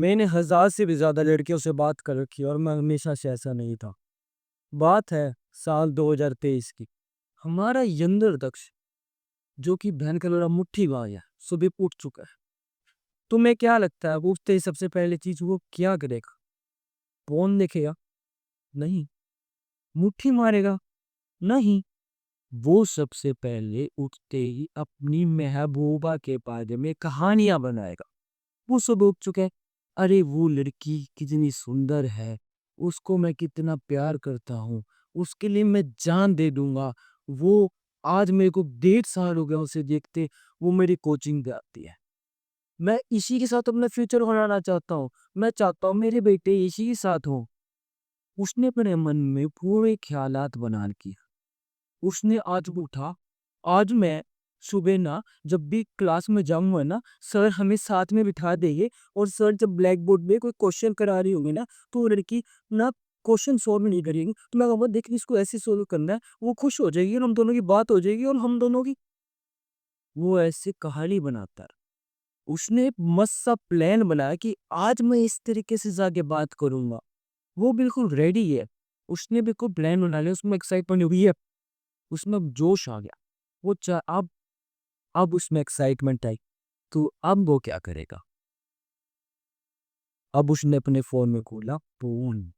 मैंने 1000 से भी ज़्यादा लड़कियों से बात कर रखी है और मैं हमेशा से ऐसा नहीं था। बात है साल 2023 की। हमारा यंगर दक्ष, जो कि बहन का लोड़ा मुट्ठी भाई है, सुबह उठ चुका है। तुम्हें क्या लगता है वो उठते ही सबसे पहले चीज़ वो क्या करेगा? फ़ोन देखेगा? नहीं। मुट्ठी मारेगा? नहीं। वो सबसे पहले उठते ही अपनी महबूबा के बारे में कहानियाँ बनाएगा। वो सुबह उठ चुका है। अरे वो लड़की कितनी सुंदर है, उसको मैं कितना प्यार करता हूँ, उसके लिए मैं जान दे दूंगा। वो आज मेरे को 1.5 साल हो गया उसे देखते, वो मेरी कोचिंग पे आती है। मैं इसी के साथ अपना फ्यूचर बनाना चाहता हूँ। मैं चाहता हूँ मेरे बेटे इसी के साथ हों। उसने अपने मन में पूरे ख्यालात बना किया। उसने आज उठा, आज मैं सुबह ना जब भी क्लास में जाऊँगा ना, सर हमें साथ में बिठा देंगे और सर जब ब्लैक बोर्ड में कोई क्वेश्चन करा रही होंगी ना, तो वो लड़की ना क्वेश्चन सॉल्व नहीं करेगी। तो मैं कहूँगा देख इसको ऐसे सॉल्व करना है, वो खुश हो जाएगी और हम दोनों की बात हो जाएगी और हम दोनों की वो ऐसे कहानी बनाता है। उसने एक मस्त सा प्लान बनाया कि आज मैं इस तरीके से जाके बात करूँगा। वो बिल्कुल रेडी है। उसने बिल्कुल प्लान बना लिया, उसमें एक्साइटमेंट हुई है, उसमें अब जोश आ गया। वो चा अब उसमें एक्साइटमेंट आई, तो अब वो क्या करेगा? अब उसने अपने फ़ोन में खोला पोर्न।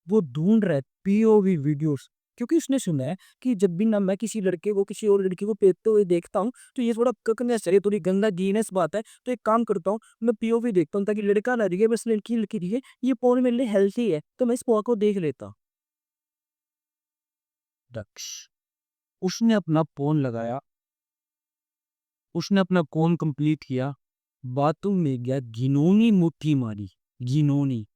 वो ढूँढ रहा है पीओवी वीडियोज़, क्योंकि उसने सुना है कि जब भी ना मैं किसी लड़के को किसी और लड़की को पेटते हुए देखता हूँ, तो ये थोड़ा ककनेस है, थोड़ी गंदा जीनस बात है। तो एक काम करता हूँ, मैं पीओवी देखता हूँ ताकि लड़का ना दिखे, बस लड़की लड़की दिखे। ये पोर्न मेरे लिए हेल्थी है, तो मैं इस पोर्न को देख लेता हूँ। दक्ष, उसने अपना पोर्न लगाया, उसने अपना कॉम कंप्लीट किया, बाथरूम में गया, घिनौनी मुट्ठी मारी, घिनौनी।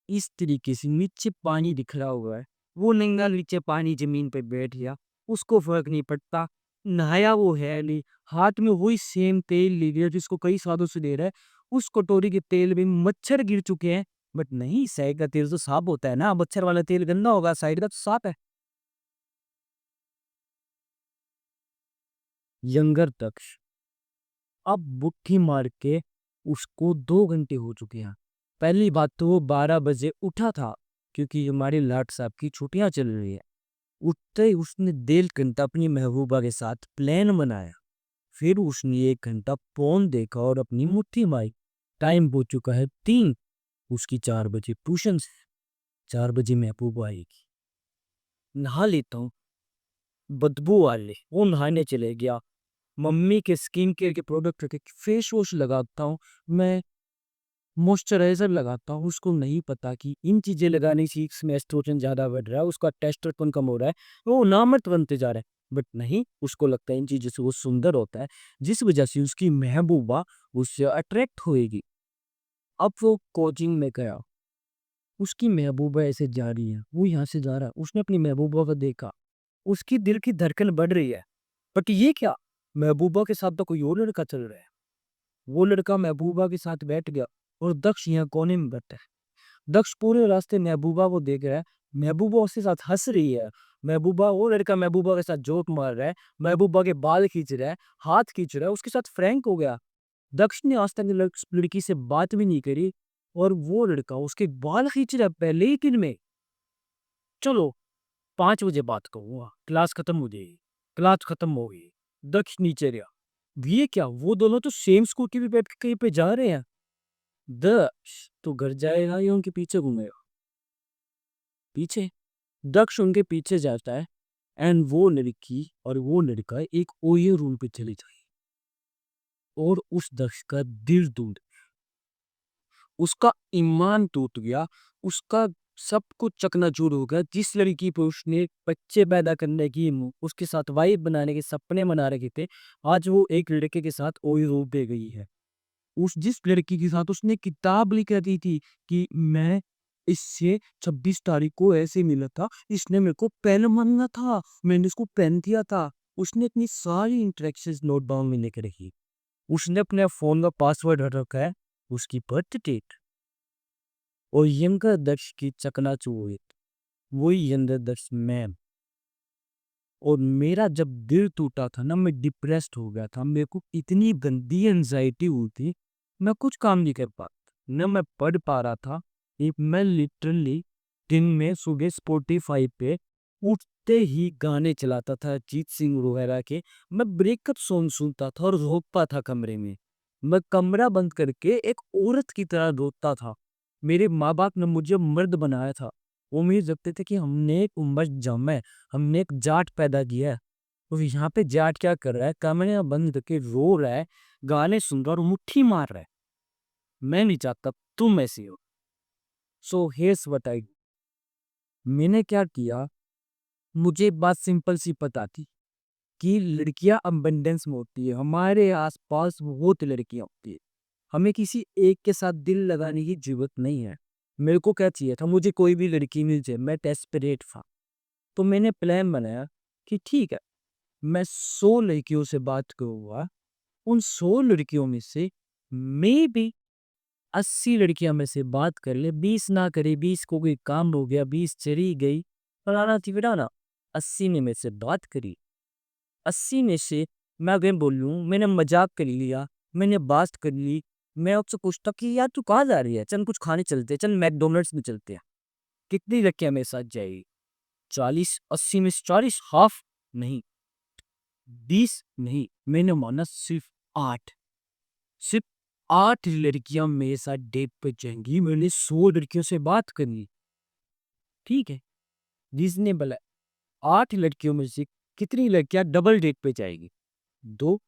इस तरीके से नीचे पानी दिख रहा हुआ है, वो नंगा नीचे पानी ज़मीन पे बैठ गया, उसको फ़र्क नहीं पड़ता, नहाया वो है नहीं, हाथ में वही सेम तेल ले लिया जिसको कई सालों से ले रहा है, उस कटोरी के तेल में मच्छर गिर चुके हैं, बट नहीं, साइड का तेल तो साफ होता है ना, मच्छर वाला तेल गंदा होगा, साइड का तो साफ है। यंगर दक्ष अब मुट्ठी मार के उसको 2 घंटे हो चुके हैं। पहली बात तो वो 12 बजे उठा था, क्योंकि हमारे लाट साहब की छुट्टियाँ चल रही है। उठते ही उसने 1.5 घंटा अपनी महबूबा के साथ प्लान बनाया। फिर उसने 1 घंटा फ़ोन देखा और अपनी मुट्ठी मारी। टाइम हो चुका है 3, उसकी 4 बजे ट्यूशन से, 4 बजे महबूबा आएगी। नहा लेता हूँ, बदबू आ रही, वो नहाने चले गया। मम्मी के स्किन केयर के प्रोडक्ट रखे, फेस वॉश लगाता हूँ, मैं मॉइस्चराइज़र लगाता हूँ। उसको नहीं पता कि इन चीज़ें लगाने से इसमें एस्ट्रोजन ज़्यादा बढ़ रहा है, उसका टेस्टोस्टेरोन कम हो रहा है, वो नामर्द बनते जा रहा है। बट नहीं, उसको लगता है इन चीज़ों से वो सुंदर होता है, जिस वजह से उसकी महबूबा उससे अट्रैक्ट होएगी। अब वो कोचिंग में गया, उसकी महबूबा ऐसे जा रही है, वो यहाँ से जा रहा है, उसने अपनी महबूबा को देखा, उसकी दिल की धड़कन बढ़ रही है। बट ये क्या? महबूबा के साथ तो कोई और लड़का चल रहा है। वो लड़का महबूबा के साथ बैठ गया और दक्ष यहाँ कोने में बैठा है। दक्ष पूरे रास्ते महबूबा को देख रहा है, महबूबा उसके साथ हँस रही है। महबूबा वो लड़का महबूबा के साथ जोक मार रहा है, महबूबा के बाल खींच रहा है, हाथ खींच रहा है, उसके साथ फ्रैंक हो गया। दक्ष ने आज तक लड़की से बात भी नहीं करी और वो लड़का उसके बाल खींच रहा है पहले ही दिन में। चलो 5 बजे बात करूँगा, क्लास खत्म हो जाएगी। क्लास खत्म हो गई, दक्ष नीचे गया। ये क्या, वो दोनों तो सेम स्कूटी पे बैठ के कहीं पे जा रहे हैं। दक्ष तो घर जाएगा या उनके पीछे घूमेगा? पीछे। दक्ष उनके पीछे जाता है एंड वो लड़की और वो लड़का एक ओयो रूम पे चले जाए और उस दक्ष का दिल टूट, उसका ईमान टूट गया, उसका सब कुछ चकनाचूर हो गया। जिस लड़की पे उसने बच्चे पैदा करने की उसके साथ वाइफ बनाने के सपने बना रखे थे, आज वो एक लड़के के साथ ओयो रूम पे गई है। उस जिस लड़की के साथ उसने किताब लिख दी थी कि मैं इससे 26 तारीख को ऐसे मिला था, इसने मेरे को पेन मांगा था, मैंने इसको पेन दिया था। उसने अपनी सारी इंटरेक्शंस नोट डाउन में लिख रखी। उसने अपने फ़ोन का पासवर्ड रख रखा है, उसकी बर्थ डेट और यंगर दक्ष की चकनाचूर, वही यंगर दक्ष मैम। और मेरा जब दिल टूटा था ना, मैं डिप्रेस्ड हो गया था, मेरे को इतनी गंदी एंजाइटी हुई थी, मैं कुछ काम नहीं कर पाता। न मैं पढ़ पा रहा था। मैं लिटरली दिन में सुबह स्पॉटिफाई पे उठते ही गाने चलाता था अरिजीत सिंह वगैरह के। मैं ब्रेकअप सॉन्ग सुनता था और रोता था कमरे में। मैं कमरा बंद करके एक औरत की तरह रोता था। मेरे माँ बाप ने मुझे मर्द बनाया था। वो मुझे लगते थे कि हमने एक उम्मत जमा है, हमने एक जाट पैदा किया है। तो यहाँ पे जाट क्या कर रहा है, कमरे बंद करके रो रहा है, गाने सुन रहा है और मुट्ठी मार रहा है। मैं नहीं चाहता तुम ऐसी हो। सो हियर्स व्हाट आई, मैंने क्या किया, मुझे एक बात सिंपल सी पता थी कि लड़कियां अबंडेंस में होती है। हमारे आसपास बहुत लड़कियां होती है। हमें किसी एक के साथ दिल लगाने की जरूरत नहीं है। मेरे को क्या चाहिए था, मुझे कोई भी लड़की मिल जाए, मैं डेस्परेट था। तो मैंने प्लान बनाया कि ठीक है, मैं 100 लड़कियों से बात करूंगा। उन 100 लड़कियों में से मे बी 80 लड़कियां में से बात कर ले, 20 ना करे, 20 को कोई काम हो गया, 20 चली गई, फलाना चिवड़ाना। 80 ने मेरे से बात करी। 80 में से मैं अगर बोलूं मैंने मजाक कर लिया, मैंने बात कर ली, मैं उससे पूछता कि यार तू कहाँ जा रही है, चल कुछ खाने चलते हैं, चल मैकडोनल्ड्स में चलते हैं। कितनी लड़कियां मेरे साथ जाएगी? 40, 80 में से 40, हाफ नहीं, 20 नहीं, मैंने माना सिर्फ 8। सिर्फ 8 लड़कियां मेरे साथ डेट पे जाएंगी। मैंने 100 लड़कियों से बात करनी, ठीक है, रीजनेबल है। 8 लड़कियों में से कितनी लड़कियां डबल डेट पे जाएगी? 2,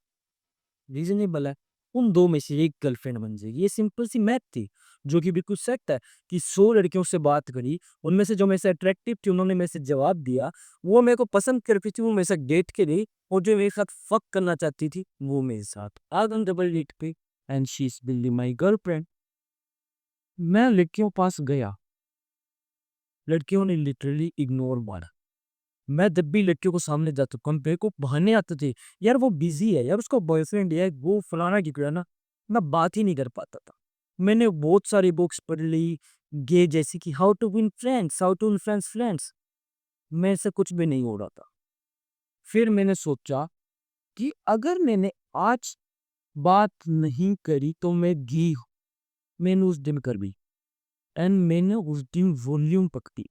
रीजनेबल है। उन 2 में से एक गर्लफ्रेंड बन जाएगी। ये सिंपल सी मैथ थी, जो कि बिल्कुल सख्त है कि 100 लड़कियों से बात करी, उनमें से जो मेरे से अट्रैक्टिव थी उन्होंने मेरे से जवाब दिया, वो मेरे को पसंद करती थी, वो मेरे साथ डेट के लिए, और जो मेरे साथ फक करना चाहती थी वो मेरे साथ आ गई डबल डेट पे। एंड शी इज बिल्ली माई गर्लफ्रेंड। मैं लड़कियों पास गया, लड़कियों ने लिटरली इग्नोर मारा। मैं जब भी लड़कियों को सामने जाता हूँ, मेरे को बहाने आते थे, यार वो बिजी है, यार उसका बॉयफ्रेंड है, वो फलाना की ना, मैं बात ही नहीं कर पाता था। मैंने बहुत सारी बुक्स पढ़ ली, गे जैसी कि how to win friends, how to influence friends. मेरे से कुछ भी नहीं हो रहा था। फिर मैंने सोचा कि अगर मैंने आज बात नहीं करी तो मैं गी हूँ। मैंने उस दिन कर दी, एंड मैंने उस दिन वॉल्यूम पकड़ी।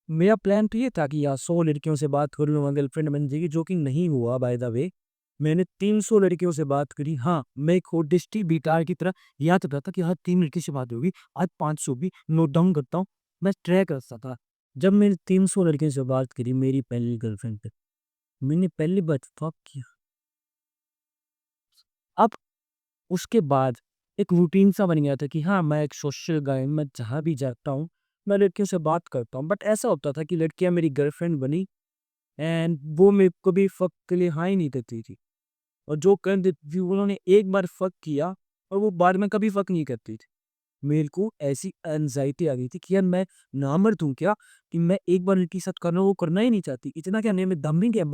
मेरा प्लान तो ये था कि यार 100 लड़कियों से बात कर लूँगा, गर्लफ्रेंड बन जाएगी, जो कि नहीं हुआ बाय द वे। मैंने 300 लड़कियों से बात करी। हाँ, मैं एक होडेस्टी बीटार की तरह याद रहा था कि हाँ 3 लड़की से बात होगी, आज 500 भी नोट डाउन करता हूँ। मैं ट्रैक करता था। जब मैंने 300 लड़कियों से बात करी मेरी पहली गर्लफ्रेंड पे, मैंने पहली बार फक किया। अब उसके बाद एक रूटीन सा बन गया था कि हाँ, मैं एक सोशल गाय, मैं जहाँ भी जाता हूँ, मैं लड़कियों से बात करता हूँ। बट ऐसा होता था कि लड़कियाँ मेरी गर्लफ्रेंड बनी एंड वो मेरे को भी फक के लिए हाँ ही नहीं देती थी। और जो कर देती थी उन्होंने एक बार फक किया और वो बाद में कभी फक नहीं करती थी। मेरे को ऐसी एंजाइटी आ गई थी कि यार मैं नामर्द हूँ क्या, कि मैं एक बार लड़की के साथ करना, वो करना ही नहीं चाहती। इतना क्या नहीं, मैं दम नहीं गया।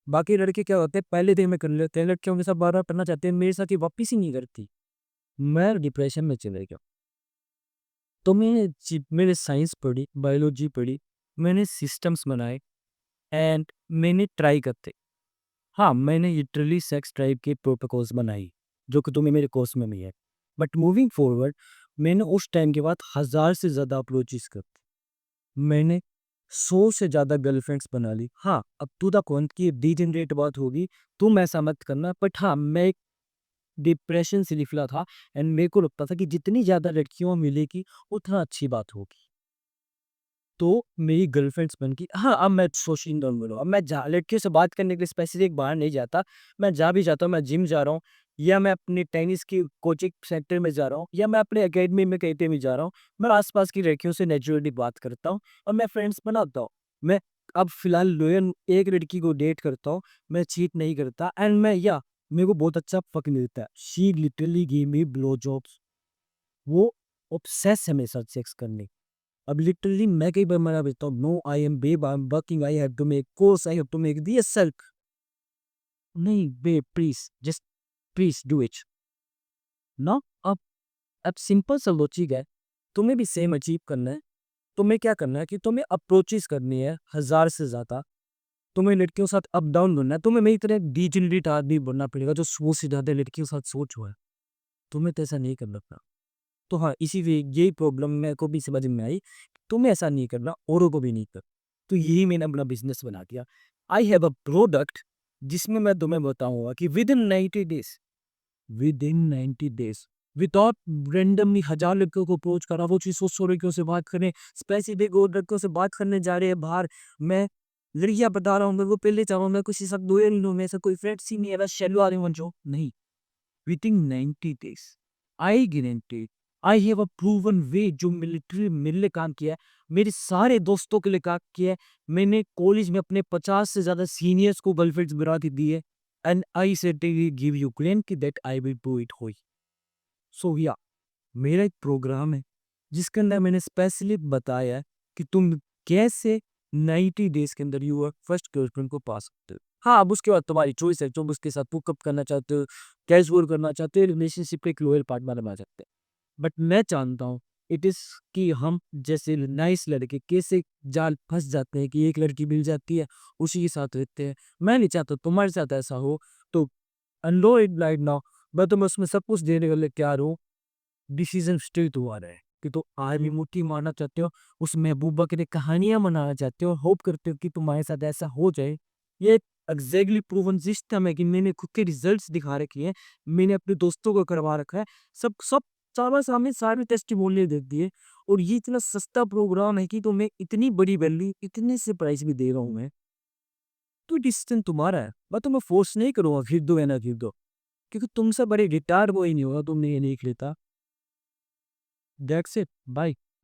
बाकी लड़के क्या होते हैं, पहले दिन में कर लेते हैं, लड़कियों के साथ बार बार करना चाहते हैं, मेरे साथ ये वापिस ही नहीं करती। मैं डिप्रेशन में चले गया। तो मैंने साइंस पढ़ी, बायोलॉजी पढ़ी, मैंने सिस्टम्स बनाए एंड मैंने ट्राई करते। हाँ, मैंने लिटरली सेक्स ड्राइव के प्रोटोकॉल्स बनाई, जो कि तुम्हें मेरे कोर्स में भी है। बट मूविंग फॉरवर्ड, मैंने उस टाइम के बाद 1000 से ज़्यादा अप्रोचेस कर दी। मैंने 100 से ज़्यादा गर्लफ्रेंड्स बना ली। हाँ, अब टू द पॉइंट की डीजेनरेट बात होगी, तुम ऐसा मत करना। बट हाँ, मैं एक डिप्रेशन से निकला था एंड मेरे को लगता था कि जितनी ज़्यादा लड़कियों मिलेगी, उतना अच्छी बात होगी। तो मेरी गर्लफ्रेंड्स बन गई। हाँ, अब मैं सोचिंग डाउन बोलो, अब मैं जा लड़कियों से बात करने के लिए स्पेसिफिक बाहर नहीं जाता। मैं जहाँ भी जाता हूँ, मैं जिम जा रहा हूँ, या मैं अपने टेनिस की कोचिंग सेंटर में जा रहा हूँ, या मैं अपने एकेडमी में कहीं पे भी जा रहा हूँ। मैं आस-पास की लड़कियों से नेचुरली बात करता हूँ और मैं फ्रेंड्स बनाता हूँ। मैं अब फिलहाल लोयन एक लड़की को डेट करता हूँ, मैं चीट नहीं करता एंड मेरे को बहुत अच्छा फक मिलता है। She literally give me blow jobs. वो ऑब्सेस है मेरे साथ सेक्स करने। अब लिटरली मैं कई बार मना देता हूँ, no I am babe, I am working, I have to make course, I have to make this self. नहीं babe, please just please do it ना। अब सिंपल सा लॉजिक है, तुम्हें भी सेम अचीव करना है। तुम्हें क्या करना है कि तुम्हें अप्रोचेस करनी है 1000 से ज्यादा। तुम्हें लड़कियों के साथ अप डाउन बनना है। तुम्हें मेरी तरह डिजेनरेट आदमी बनना पड़ेगा जो 100 से ज्यादा लड़कियों के साथ सोच हुआ है। तुम्हें तो ऐसा नहीं करना अपना। तो हाँ, इसीलिए यही प्रॉब्लम मेरे को भी समझ में आई, तुम्हें ऐसा नहीं करना, औरों को भी नहीं करना। तो यही मैंने अपना बिज़नेस बना दिया। आई हैव अ प्रोडक्ट जिसमें मैं तुम्हें बताऊँगा कि विदिन 90 डेज़ विदाउट रैंडमली 1000 लड़कियों को अप्रोच करा, वो चीज़ 100 लड़कियों से बात करें, स्पेसिफिक और लड़कियों से बात करने जा रहे हैं बाहर। मैं लड़कियाँ बता रहा हूँ, मेरे को पहले चाहूँ मैं किसी के साथ लॉयल नहीं हूँ, मेरे साथ कोई फ्रेंड्स ही नहीं है, बस शेलो वाले बन जाओ, नहीं। Within 90 days I guarantee I have a proven वे जो मिलिट्री मेरे लिए काम किया है, मेरे सारे दोस्तों के लिए काम किया है। मैंने कॉलेज में अपने 50 से ज़्यादा सीनियर्स को गर्लफ्रेंड्स बना के दी है and I said give you guarantee that I will do it होई। सो या मेरा एक प्रोग्राम है जिसके अंदर मैंने स्पेशली बताया है कि तुम कैसे 90 डेज के अंदर यूर फर्स्ट गर्लफ्रेंड को पा सकते हो। हाँ, अब उसके बाद तुम्हारी चॉइस है, तुम उसके साथ हुकअप करना चाहते हो, कैजुअल करना चाहते हो, रिलेशनशिप एक लॉयल पार्टनर बना सकते हैं। बट मैं जानता हूँ इट इज़ कि हम जैसे नाइस लड़के कैसे जाल फंस जाते हैं कि एक लड़की मिल जाती है, उसी के साथ रहते हैं। मैं नहीं चाहता तुम्हारे साथ ऐसा हो, तो अनलो इट राइट नाउ। मैं तुम्हें उसमें सब कुछ देने के लिए तैयार हूँ। डिसीजन स्टिल तुम्हारा है कि तो आर्मी मुट्ठी मारना चाहते हो, उस महबूबा के लिए कहानियां मनाना चाहते हो, होप करते हो कि तुम्हारे साथ ऐसा हो जाए। ये एग्जैक्टली प्रूवन सिस्टम है कि मैंने खुद के रिजल्ट्स दिखा रखे हैं, मैंने अपने दोस्तों को करवा रखा है, सब सब सामने सामने सारे टेस्टिमोनियल दे दिए। और ये इतना सस्ता प्रोग्राम है कि तुम्हें इतनी बड़ी वैल्यू इतने से प्राइस भी दे रहा हूँ मैं। तो डिसीजन तुम्हारा है, मैं तुम्हें फोर्स नहीं करूंगा खरीदो या ना खरीदो, क्योंकि तुमसे बड़े गिटार वो ही नहीं होगा तुमने ये नहीं खरीदा। That's it, bye.